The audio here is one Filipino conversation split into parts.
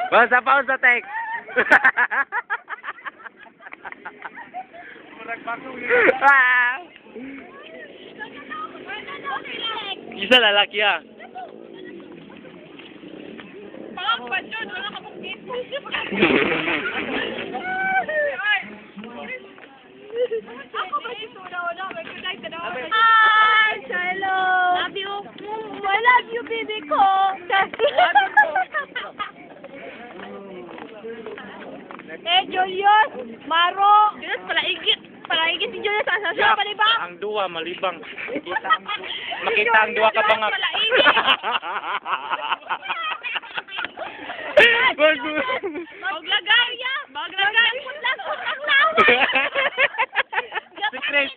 Basta pa sa text. Isa lalaki ah. Pakakpan yun, wala ka pong dito. Ako ba dito na? Mag-good ka na. Hi! Hello! Love you! I love you, baby ko! Julius! Maro! Julius, palaigit! Palaigit si Julius sa palibang! Ang duwa, malibang. Makita ang duwa ka ba nga? Maglagay ya! Maglagay! Putlang lang! Secret!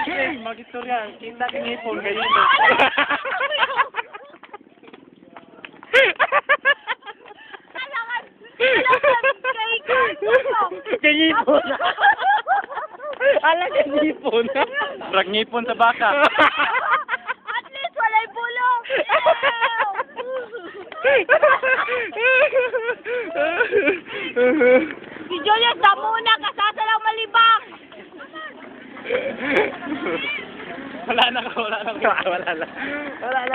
Secret, mag-istorya. Kita kang hipon kayo. Kanyipon! Ala kanyipon! Brag ngipon sa baka. At least walay bulong! Si Julius, damo na! Kasasa lang malibang! Wala na. Wala na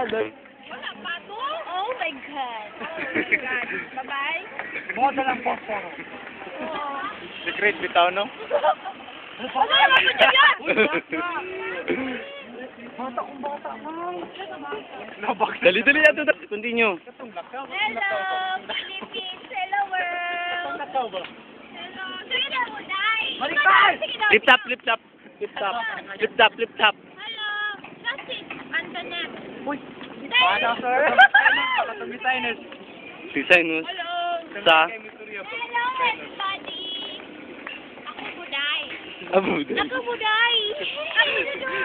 doon. Wala pa to? Oh my God! Bye-bye! Moda lang po. Secret bitaw, no? Ano naman mo dyan? Dali ato. Continue. Hello, Philippines! Hello, world! Hello! Sige na mo, Day! Flip tap. Hello! That's it! Antoinette! Uy! Day! sir? Designers. Designers? Hello! Sa? Hello, everybody! Ako Buday! Abuday. Ako Buday!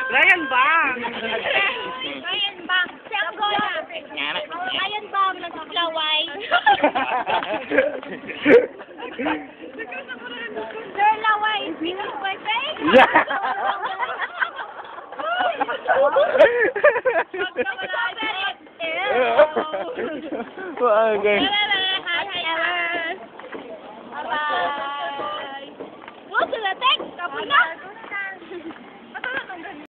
Ryan Bang! Ryan Bang! Si Angola! Ryan Bang! Nagkaklaway! Sir Laway! Speaking of my face! Okay. Bye-bye! Go to the text! Kapuna!